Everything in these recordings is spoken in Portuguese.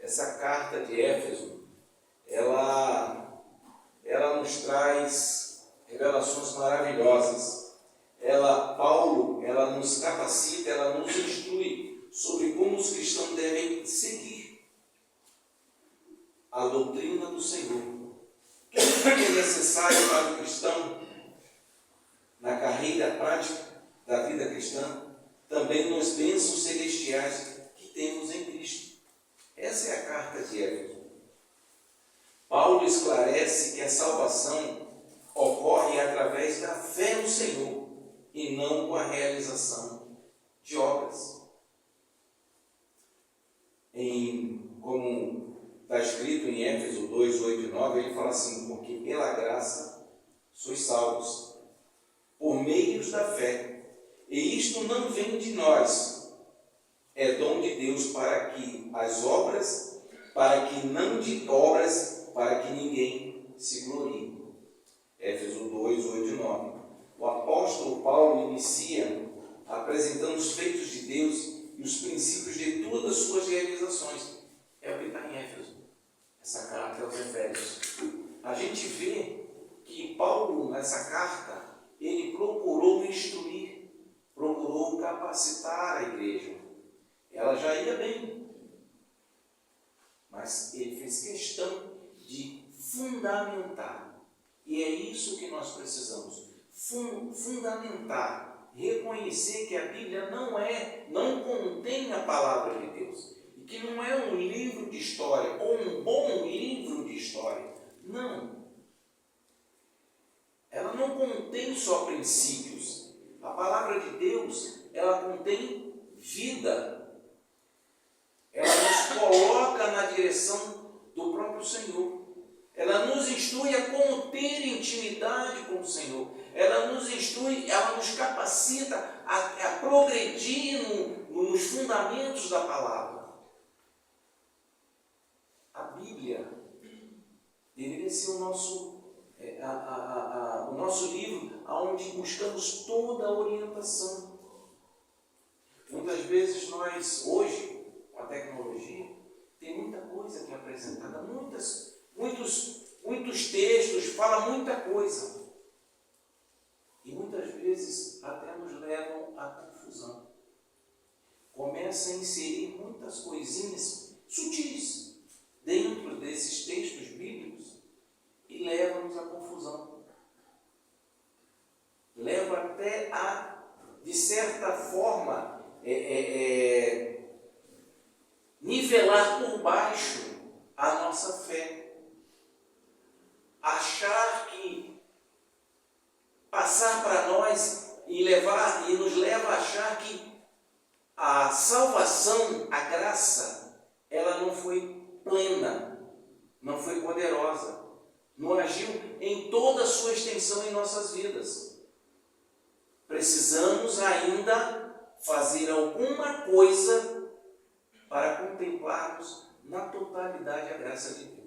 essa carta de Éfeso, ela nos traz revelações maravilhosas. Paulo nos capacita, ela nos instrui sobre como os cristãos devem seguir a doutrina do Senhor. Tudo que é necessário para o cristão na carreira prática da vida cristã, também nos bênçãos celestiais que temos em Cristo. Essa é a carta de Éfeso. Paulo esclarece que a salvação ocorre através da fé no Senhor e não com a realização de obras. Como está escrito em Éfeso 2, 8 e 9, ele fala assim: porque pela graça sois salvos, por meios da fé, e isto não vem de nós, é dom de Deus, para que as obras, para que não de obras, para que ninguém se glorie. Éfeso 2, 8 e 9. O apóstolo Paulo inicia apresentando os feitos de Deus e os princípios de todas as suas realizações. É o que está em Éfeso, essa carta aos Efésios. A gente vê que Paulo, nessa carta, ele procurou instruir, procurou capacitar a igreja. Ela já ia bem, mas ele fez questão de fundamentar. E é isso que nós precisamos, fundamentar, reconhecer que a Bíblia não contém a palavra de Deus, e que não é um livro de história, ou um bom livro de história. Não. Ela não contém só princípios. A palavra de Deus, ela contém vida. Ela nos coloca na direção do próprio Senhor. Ela nos instrui a como ter intimidade com o Senhor. Ela nos instrui, ela nos capacita a progredir nos fundamentos da palavra. A Bíblia deveria ser o nosso livro onde buscamos toda a orientação. Muitas vezes nós, hoje, com a tecnologia, tem muita coisa que é apresentada, muitos textos, fala muita coisa. E muitas vezes até nos levam à confusão. Começa a inserir muitas coisinhas sutis dentro desses textos bíblicos e leva-nos à confusão. Leva até a, de certa forma, nivelar por baixo a nossa fé. Achar que passar para nós e nos leva a achar que a salvação, a graça, ela não foi plena, não foi poderosa, não agiu em toda a sua extensão em nossas vidas. Precisamos ainda fazer alguma coisa para contemplarmos na totalidade a graça de Deus.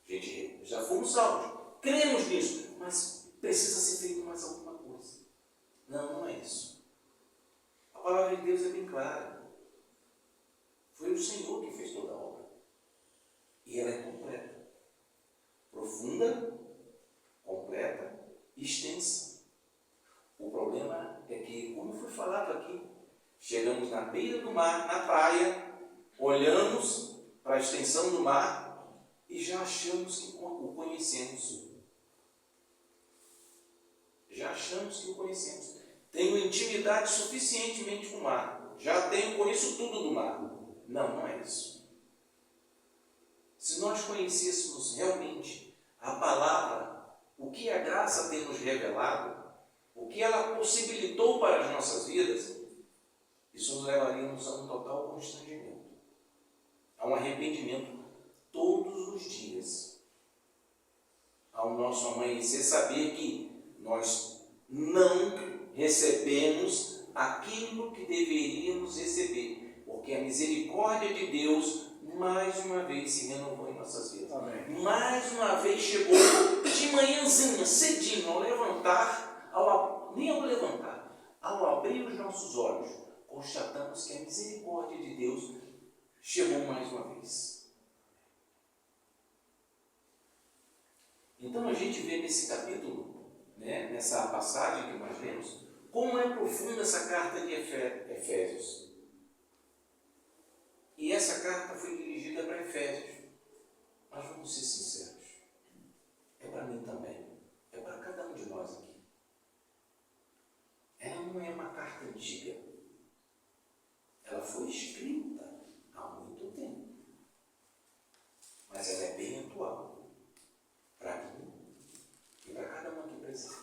Gente, já fomos salvos, cremos nisso, mas precisa ser feito mais alguma coisa. Não é isso. A palavra de Deus é bem clara. Foi o Senhor que fez toda a obra. E ela é completa. Profunda, completa e extensa. O problema é que, como foi falado aqui, chegamos na beira do mar, na praia, olhamos para a extensão do mar e já achamos que o conhecemos. Já achamos que o conhecemos. Tenho intimidade suficientemente com o mar. Já conheço tudo do mar. Não é isso. Se nós conhecêssemos realmente a palavra, o que a graça tem nos revelado, o que ela possibilitou para as nossas vidas, isso nos levaria a um total constrangimento, a um arrependimento todos os dias, ao nosso amanhecer, saber que nós não recebemos aquilo que deveríamos receber, porque a misericórdia de Deus mais uma vez se renovou em nossas vidas. Amém. Mais uma vez chegou de manhãzinha, cedinho, ao abrir os nossos olhos, constatamos que a misericórdia de Deus chegou mais uma vez. Então a gente vê nesse capítulo, né, nessa passagem que nós lemos, como é profunda essa carta de Efésios. E essa carta foi dirigida para Efésios. Mas vamos ser sinceros. É para mim também. É para cada um de nós aqui. Ela não é uma carta antiga. Ela foi escrita há muito tempo. Mas ela é bem atual. Para mim e para cada um aqui presente.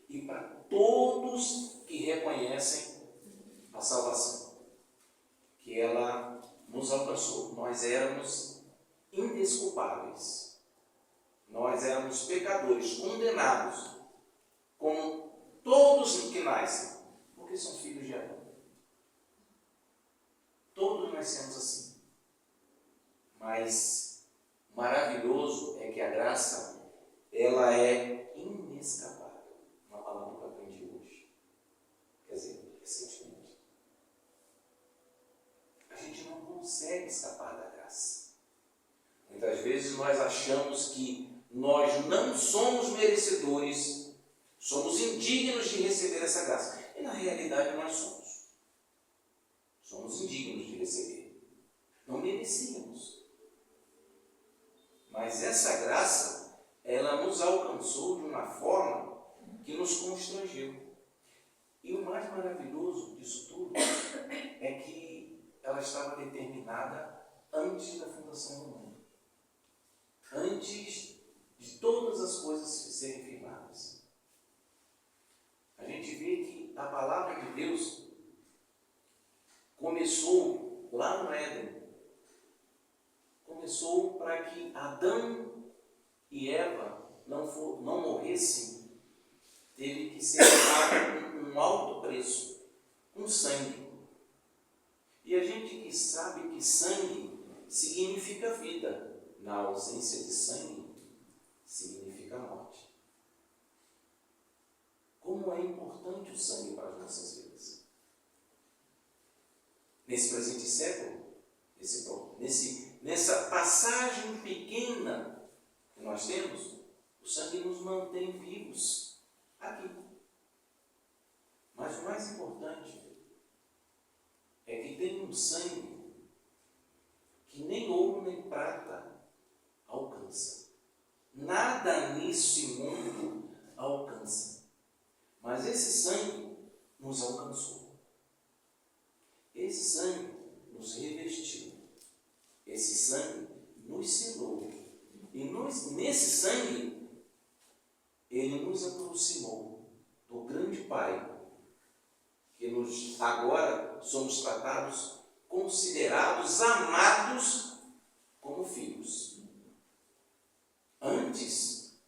E para todos que reconhecem a salvação. Que ela nos alcançou. Nós éramos indesculpáveis. Nós éramos pecadores, condenados, como todos que nascem, porque são filhos de Adão. Todos nascemos assim. Mas maravilhoso é que a graça, ela é inescapável. Uma palavra que eu aprendi hoje. Quer dizer, recentemente. A gente não consegue escapar da graça. Muitas vezes nós achamos que nós não somos merecedores, somos indignos de receber essa graça. E na realidade nós somos. Somos indignos de receber. Não merecíamos. Mas essa graça, ela nos alcançou de uma forma que nos constrangeu. E o mais maravilhoso disso tudo é que ela estava determinada antes da fundação do mundo. Antes de todas as coisas serem firmadas. A gente vê que a palavra de Deus começou lá no Éden. Começou para que Adão e Eva não morressem. Teve que ser pago um alto preço, com sangue. E a gente que sabe que sangue significa vida. Na ausência de sangue, significa morte. Como é importante o sangue para as nossas vidas. Nesse presente século, nessa passagem pequena que nós temos, o sangue nos mantém vivos aqui. Mas o mais importante é que tem um sangue que nem ouro nem prata alcança. Nada nesse mundo alcança. Mas esse sangue nos alcançou. Esse sangue nos revestiu. Esse sangue nos selou. E nesse sangue, ele nos aproximou do grande Pai, que agora somos tratados, considerados, amados como filhos. Antes,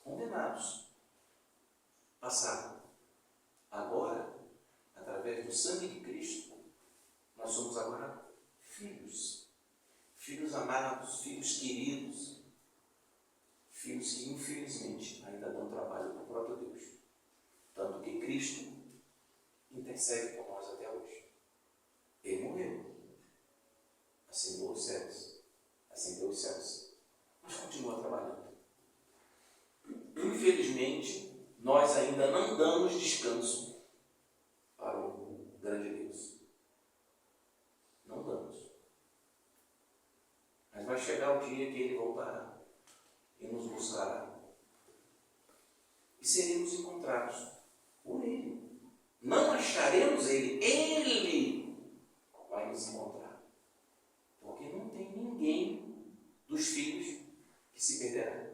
condenados. Passado. Agora, através do sangue de Cristo, nós somos agora filhos. Filhos amados, filhos queridos. Filhos que, infelizmente, ainda dão trabalho para o próprio Deus. Tanto que Cristo intercede por nós até hoje. Ele morreu. Ascendeu os céus. Ascendeu os céus. Mas continua trabalhando. Infelizmente, nós ainda não damos descanso para o grande Deus. Não damos. Mas vai chegar o dia que Ele voltará e nos buscará. E seremos encontrados por Ele. Não acharemos Ele. Ele vai nos encontrar. Porque não tem ninguém dos filhos que se perderá.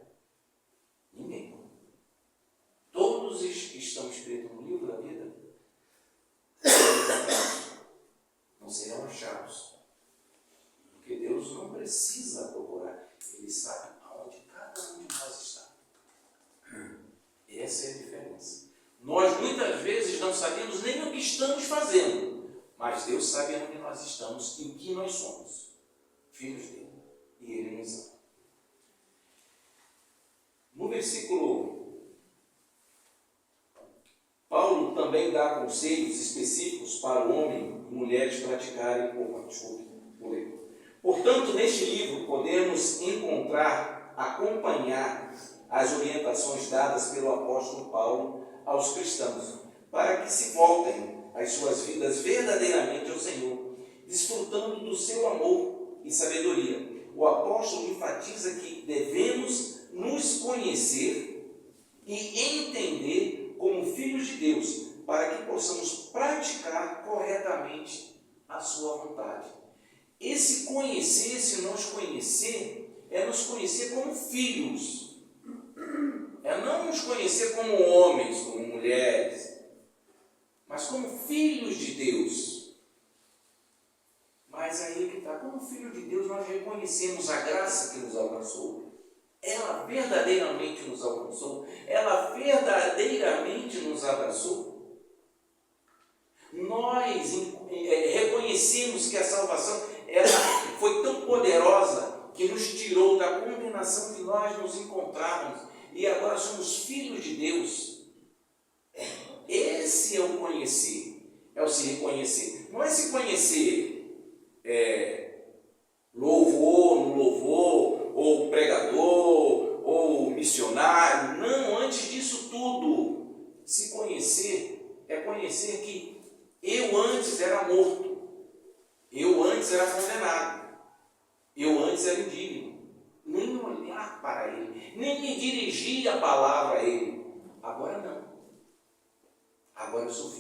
Ninguém. Todos os que estão escritos no livro da vida não serão achados. Porque Deus não precisa procurar. Ele sabe aonde cada um de nós está. Essa é a diferença. Nós muitas vezes não sabemos nem o que estamos fazendo, mas Deus sabe onde nós estamos e o que nós somos. Filhos dele. E Ele nos ama. No versículo, Paulo também dá conselhos específicos para o homem mulheres praticarem. Portanto, neste livro podemos acompanhar as orientações dadas pelo apóstolo Paulo aos cristãos, para que se voltem as suas vidas verdadeiramente ao Senhor, desfrutando do seu amor e sabedoria. O apóstolo enfatiza que devemos nos conhecer e entender como filhos de Deus, para que possamos praticar corretamente a sua vontade. Esse conhecer, se nós conhecer, é nos conhecer como filhos. É não nos conhecer como homens, como mulheres, mas como filhos de Deus. Mas aí que está, como filho de Deus, nós reconhecemos a graça que nos alcançou. Ela verdadeiramente nos alcançou. Ela verdadeiramente nos abraçou. Nós reconhecemos que a salvação ela foi tão poderosa que nos tirou da condenação que nós nos encontrávamos e agora somos filhos de Deus. Esse é o conhecer, é o se reconhecer. Não é se conhecer louvor, no louvor, ou pregador, ou missionário. Não, antes disso tudo, se conhecer é conhecer que eu antes era morto, eu antes era condenado, eu antes era indigno, nem olhar para ele, nem me dirigir a palavra a ele. Agora não, agora eu sou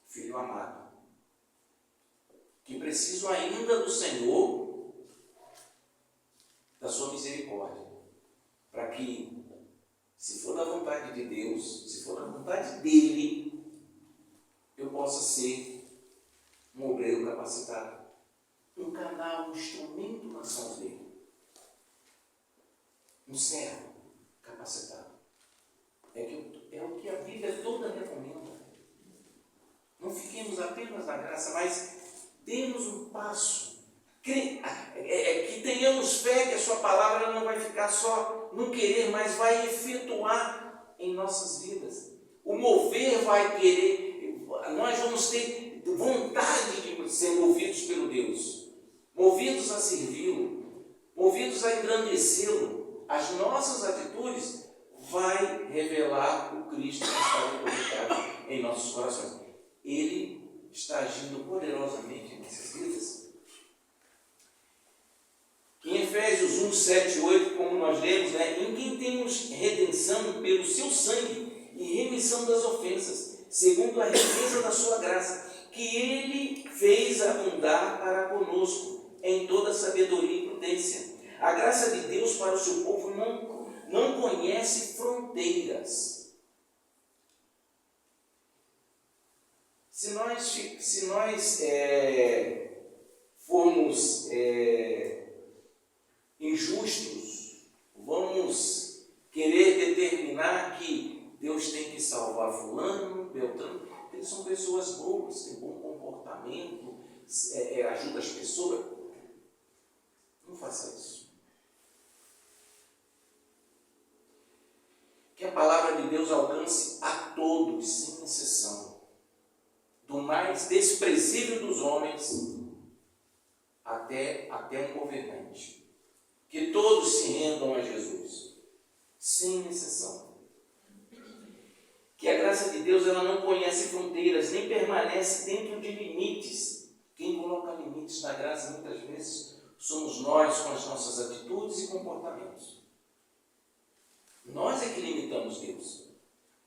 filho amado, que preciso ainda do Senhor, da sua misericórdia, para que, se for da vontade de Deus, se for da vontade dele, eu possa ser um obreiro capacitado, um canal, um instrumento nas mãos dele, um servo capacitado. É o que a Bíblia toda recomenda. Não fiquemos apenas na graça, mas demos um passo. Que tenhamos fé que a sua palavra não vai ficar só no querer, mas vai efetuar em nossas vidas. O mover vai querer. Nós vamos ter vontade de ser movidos pelo Deus, movidos a servi-lo, movidos a engrandecê-lo. As nossas atitudes vai revelar o Cristo que está depositado em nossos corações. Ele está agindo poderosamente em nossas vidas. Em Efésios 1, 7 e 8, como nós lemos, em quem temos redenção pelo seu sangue e remissão das ofensas, segundo a riqueza da sua graça, que ele fez abundar para conosco em toda sabedoria e prudência. A graça de Deus para o seu povo não conhece fronteiras. Se nós formos injustos, vamos querer determinar que Deus tem que salvar fulano, beltrano, eles são pessoas boas, têm bom comportamento, ajuda as pessoas. Não faça isso. Que a palavra de Deus alcance a todos, sem exceção, do mais desprezível dos homens até um governante. Que todos se rendam a Jesus, sem exceção. Que a graça de Deus ela não conhece fronteiras, nem permanece dentro de limites. Quem coloca limites na graça, muitas vezes, somos nós com as nossas atitudes e comportamentos. Nós é que limitamos Deus.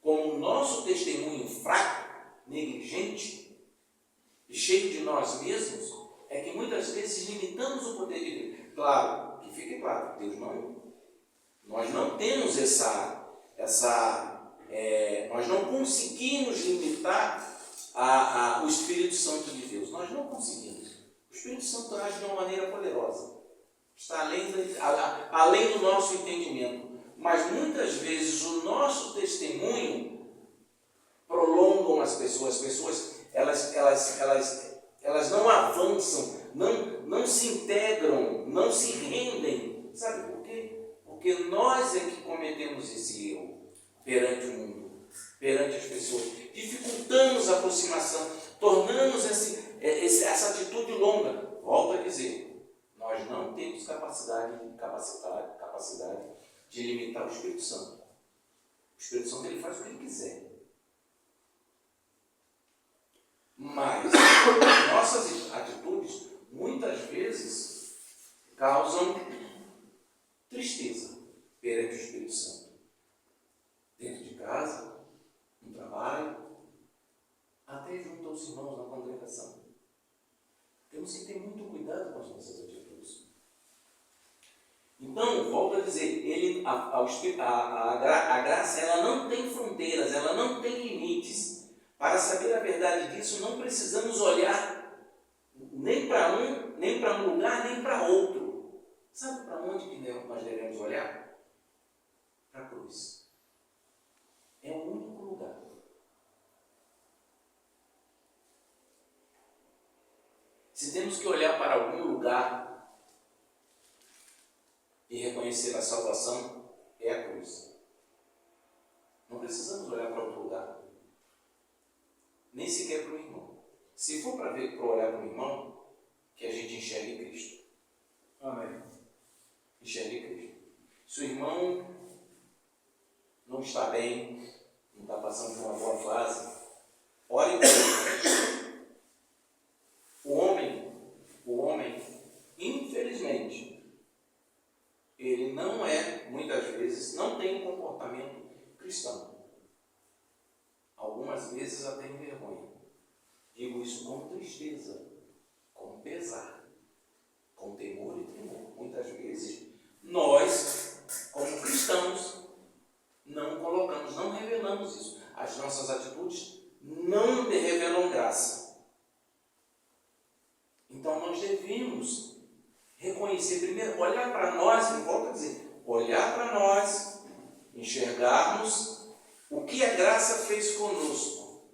Com o nosso testemunho fraco, negligente e cheio de nós mesmos, é que muitas vezes limitamos o poder de Deus. Claro, que fique claro, nós não temos nós não conseguimos limitar o Espírito Santo de Deus. Nós não conseguimos. O Espírito Santo age de uma maneira poderosa. Está além do nosso entendimento. Mas muitas vezes o nosso testemunho prolongam as pessoas. As pessoas elas não avançam, não se integram, não se rendem. Sabe por quê? Porque nós é que cometemos esse erro perante o mundo, perante as pessoas. Dificultamos a aproximação. tornamos essa atitude longa. Volto a dizer, nós não temos capacidade de limitar o Espírito Santo. O Espírito Santo ele faz o que ele quiser. Mas nossas atitudes muitas vezes causam tristeza perante o Espírito Santo. Dentro de casa, no trabalho, até junto aos irmãos na congregação. Temos que ter muito cuidado com as nossas atitudes. Então, volto a dizer, a graça ela não tem fronteiras, ela não tem limites. Para saber a verdade disso, não precisamos olhar nem para um lugar, nem para outro. Sabe para onde que nós devemos olhar? Para a cruz. É o único lugar. Se temos que olhar para algum lugar e reconhecer a salvação, é a cruz. Não precisamos olhar para outro lugar. Nem sequer para o irmão. Se for para olhar para o irmão, que a gente enxergue Cristo. Amém. Enxergue Cristo. Se o irmão não está bem, não está passando por uma boa fase, ore por ele. O homem, infelizmente, ele muitas vezes, não tem um comportamento cristão. Algumas vezes até em vergonha. Digo isso com tristeza, com pesar, com temor e tremor. Muitas vezes, nós, como cristãos, não revelamos isso. As nossas atitudes não revelam graça. Então, nós devemos reconhecer primeiro, olhar para nós, e volto a dizer, olhar para nós, enxergarmos o que a graça fez conosco.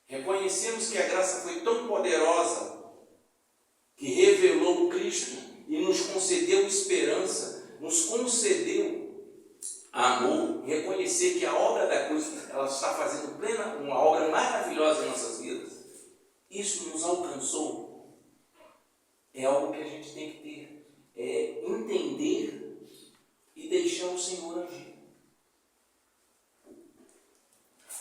Reconhecemos que a graça foi tão poderosa que revelou Cristo e nos concedeu esperança, nos concedeu amor. Reconhecer que a obra da cruz ela está fazendo uma obra maravilhosa em nossas vidas. Isso nos alcançou. É algo que a gente tem que ter, entender e deixar o Senhor agir.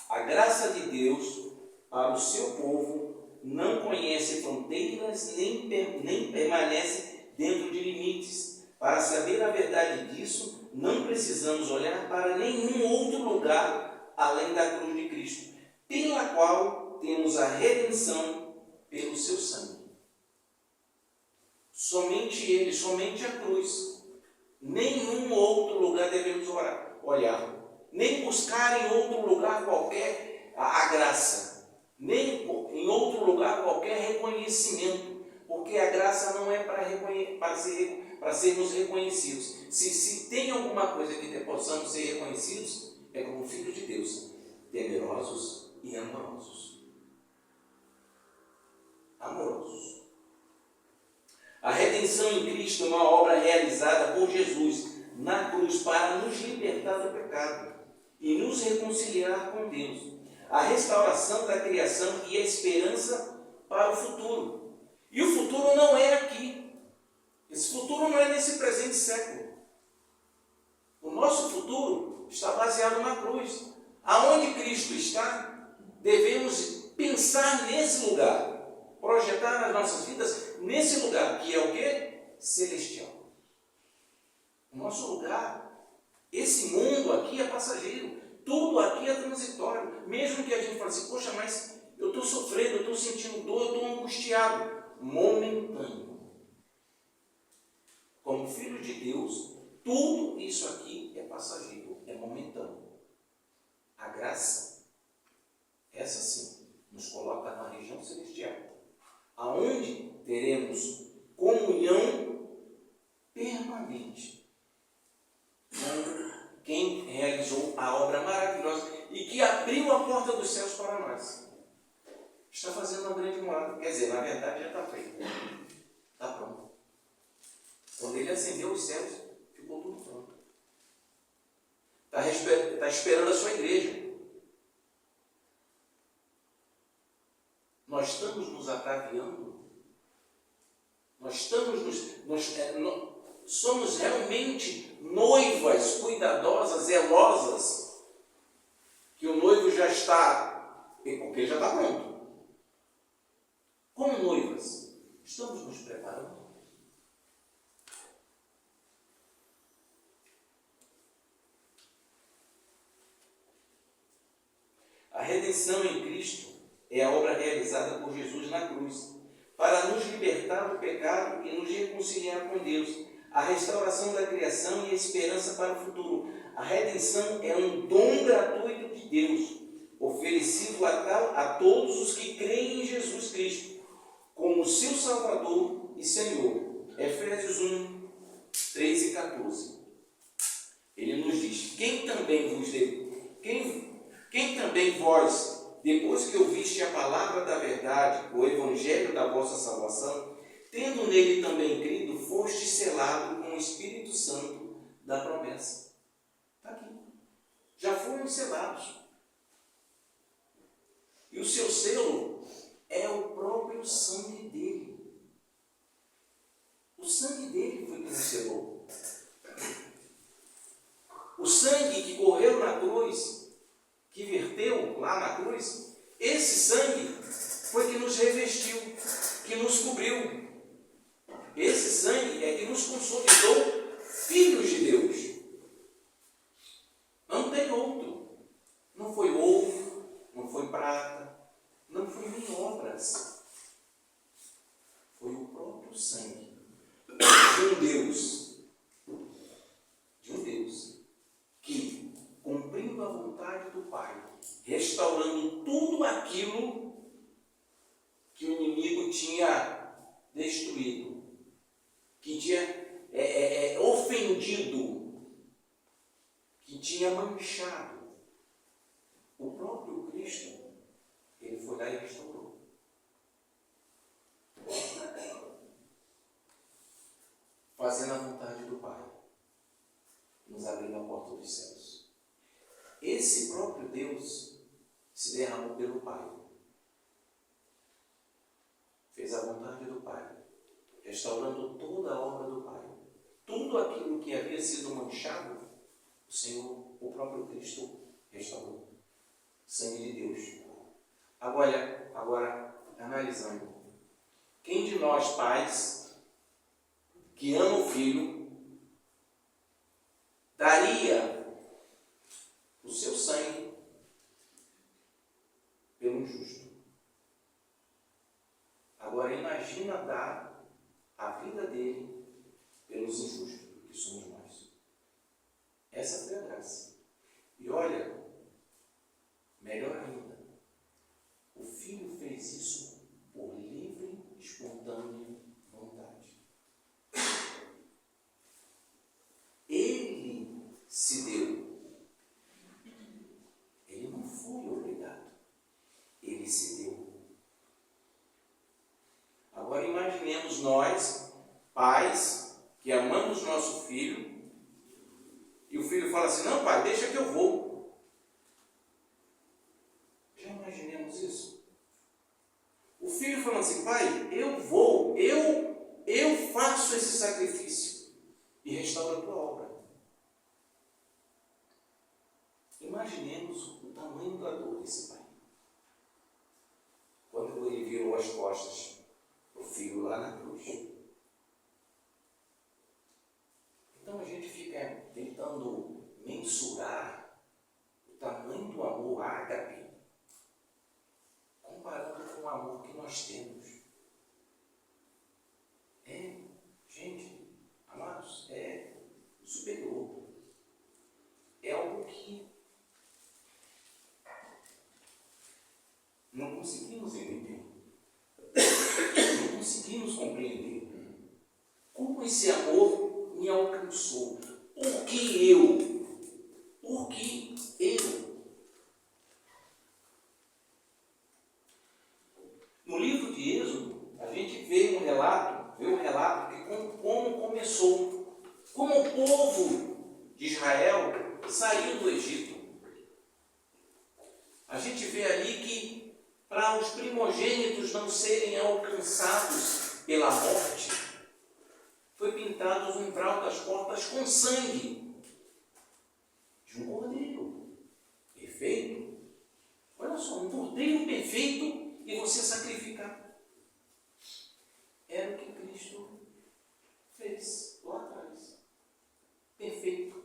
A graça de Deus para o seu povo não conhece fronteiras nem permanece dentro de limites. Para saber a verdade disso, não precisamos olhar para nenhum outro lugar além da cruz de Cristo, pela qual temos a redenção pelo seu sangue. Somente Ele, somente a cruz. Nenhum outro lugar devemos olhar. Nem buscar em outro lugar qualquer a graça. Nem em outro lugar qualquer reconhecimento. Porque a graça não é para sermos reconhecidos. Se tem alguma coisa que possamos ser reconhecidos, é como filhos de Deus, temerosos e amorosos. Amorosos. A redenção em Cristo é uma obra realizada por Jesus na cruz para nos libertar do pecado e nos reconciliar com Deus. A restauração da criação e a esperança para o futuro. E o futuro não é aqui. Esse futuro não é nesse presente século. O nosso futuro está baseado na cruz. Aonde Cristo está, devemos pensar nesse lugar. Projetar as nossas vidas nesse lugar, que é o quê? Celestial. O nosso lugar, esse mundo aqui é passageiro, tudo aqui é transitório. Mesmo que a gente fale assim, poxa, mas eu estou sofrendo, eu estou sentindo dor, eu estou angustiado. Momentâneo. Como filho de Deus, tudo isso aqui é passageiro, é momentâneo. A graça, essa sim, nos coloca na região celestial, aonde teremos comunhão permanente com quem realizou a obra maravilhosa e que abriu a porta dos céus para nós. Está fazendo uma grande morada. Quer dizer, na verdade já está feito. Está pronto. Quando ele acendeu os céus, ficou tudo pronto. Está esperando a sua igreja. nós estamos nos ataviando? Somos realmente noivas cuidadosas, zelosas, que o noivo já está, porque ele já está pronto. Como noivas, estamos nos preparando? A redenção em Cristo é a obra realizada por Jesus na cruz, para nos libertar do pecado e nos reconciliar com Deus, a restauração da criação e a esperança para o futuro. A redenção é um dom gratuito de Deus, oferecido a todos os que creem em Jesus Cristo, como seu Salvador e Senhor. Efésios 1, 3 e 14. Ele nos diz: quem também vós, depois que ouviste a palavra da verdade, o evangelho da vossa salvação, tendo nele também crido, foste selado com o Espírito Santo da promessa. Está aqui. Já foram selados. E o seu selo é o próprio sangue dele. O sangue dele foi que nos selou. O sangue que correu na cruz, que verteu lá na cruz, esse sangue foi que nos revestiu, que nos cobriu. Esse sangue é que nos consolidou filhos de Deus. Não tem outro. Não foi ouro, não foi prata, não foi nem obras. Foi o próprio sangue de um Deus que, cumprindo a vontade do Pai, restaurando tudo aquilo que o inimigo tinha destruído, que tinha ofendido, que tinha manchado, o próprio Cristo, ele foi lá e restaurou. Fazendo a vontade do Pai, nos abrindo a porta dos céus. Esse próprio Deus se derramou pelo Pai. Fez a vontade do Pai, restaurando toda a obra do Pai. Tudo aquilo que havia sido manchado, o Senhor, o próprio Cristo, restaurou. Sangue de Deus. Agora, analisando. Quem de nós, pais, que ama o filho, daria o seu sangue pelo injusto? Agora imagina dar a vida dele pelos injustos, que somos nós. Essa foi a graça. E olha, melhor ainda, o filho fez isso por livre, espontânea vontade. Ele se deu. Ele não foi obrigado. Ele se deu. Agora imaginemos nós, pais, que amamos nosso filho, e o filho fala assim: não, pai, deixa que eu vou. Já imaginemos isso? O filho falando assim: pai, eu vou, eu faço esse sacrifício e restauro a tua obra. Imaginemos o tamanho da dor desse pai. Quando ele virou as costas para o filho lá na cruz. Então a gente fica tentando mensurar o tamanho do amor ágape, comparando com o amor que nós temos. Gente, amados, é superior. É algo que não conseguimos entender. Não conseguimos compreender. Como esse amor me alcançou? Por que eu? Por que eu? No livro de Êxodo, a gente vê um relato de como começou, como o povo de Israel saiu do Egito. A gente vê ali que para os primogênitos não serem alcançados pela morte, foi pintado o umbral das portas com sangue de um cordeiro perfeito. Olha só, um cordeiro perfeito e você sacrificar. Era o que Cristo fez lá atrás. Perfeito.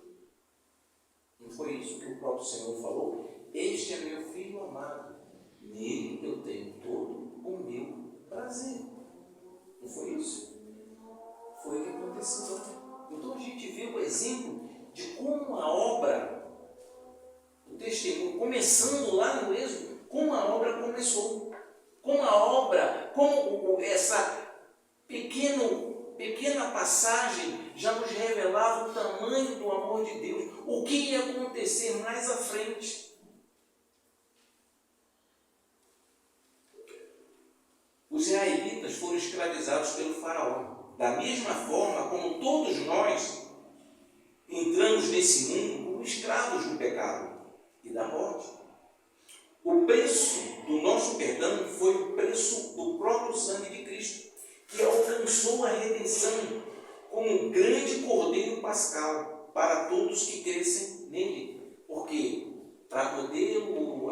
Não foi isso que o próprio Senhor falou? Este é meu filho amado, nele eu tenho todo o meu prazer. Não foi isso? Foi o que aconteceu. Então a gente vê o exemplo de como a obra, o testemunho, começando lá no Êxodo, como a obra começou. Como a obra, como essa pequena passagem já nos revelava o tamanho do amor de Deus, o que ia acontecer mais à frente. Os israelitas foram escravizados pelo faraó. Da mesma forma como todos nós entramos nesse mundo como escravos do pecado e da morte. O preço do nosso perdão foi o preço do próprio sangue de Cristo, que alcançou a redenção como um grande cordeiro pascal para todos que crescem nele. Porque para poder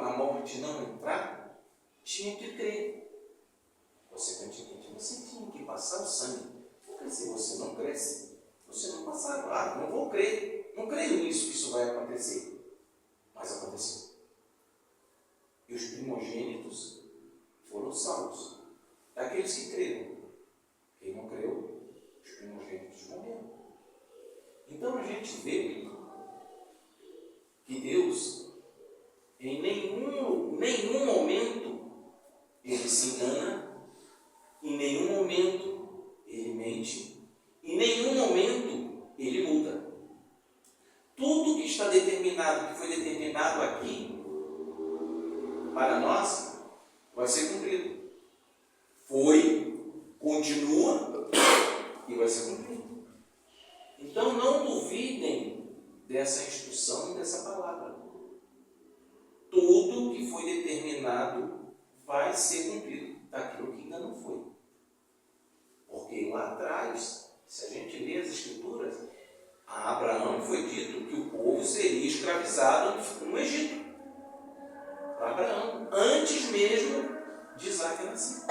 a morte não entrar, tinha que crer. Você tinha que passar o sangue. Porque se você não cresce, você não passar. Não vou crer. Não creio nisso que isso vai acontecer. Mas aconteceu. E os primogênitos foram salvos. Daqueles que creram. Quem não creu, os primogênitos morreram. Então a gente vê que Deus, em nenhum momento, ele se engana, em nenhum momento ele mente, em nenhum momento ele muda. Tudo que está determinado, que foi determinado aqui, para nós, vai ser cumprido. Foi, continua e vai ser cumprido. Então não duvidem dessa instrução, dessa palavra. Tudo que foi determinado vai ser cumprido, daquilo que ainda não foi. Porque lá atrás, se a gente lê as Escrituras, a Abraão foi dito que o povo seria escravizado no Egito. Abraão, antes mesmo de Isaac nascer.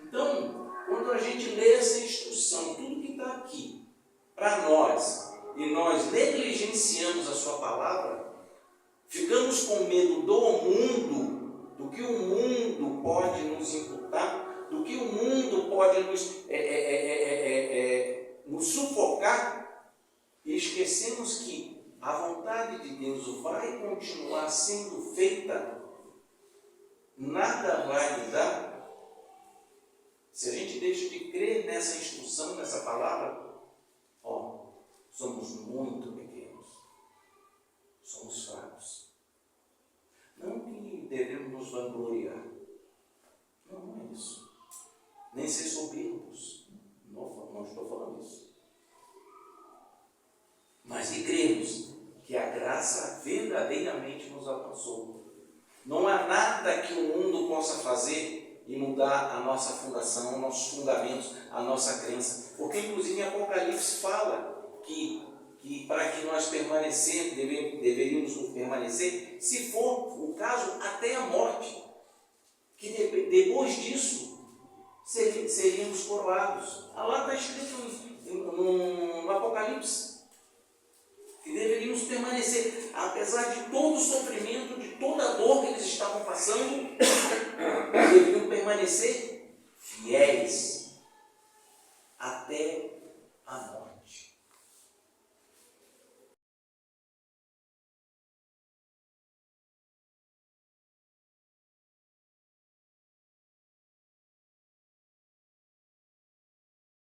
Então, quando a gente lê essa instrução, tudo que está aqui para nós, e nós negligenciamos a sua palavra, ficamos com medo do mundo, do que o mundo pode nos imputar, do que o mundo pode nos sufocar, e esquecemos que a vontade de Deus vai continuar sendo feita, nada vai mudar. Se a gente deixa de crer nessa instrução, nessa palavra, somos muito pequenos, somos fracos. Não que devemos nos vangloriar, não é isso, nem ser soberbos, não estou falando isso. Mas de crermos que a graça verdadeiramente nos alcançou. Não há nada que o mundo possa fazer e mudar a nossa fundação, os nossos fundamentos, a nossa crença. Porque inclusive em Apocalipse fala que para que nós deveríamos permanecer, se for o caso, até a morte. Que depois disso seríamos coroados. Lá está escrito no Apocalipse. Que deveríamos permanecer, apesar de todo o sofrimento, de toda a dor que eles estavam passando, deveriam permanecer fiéis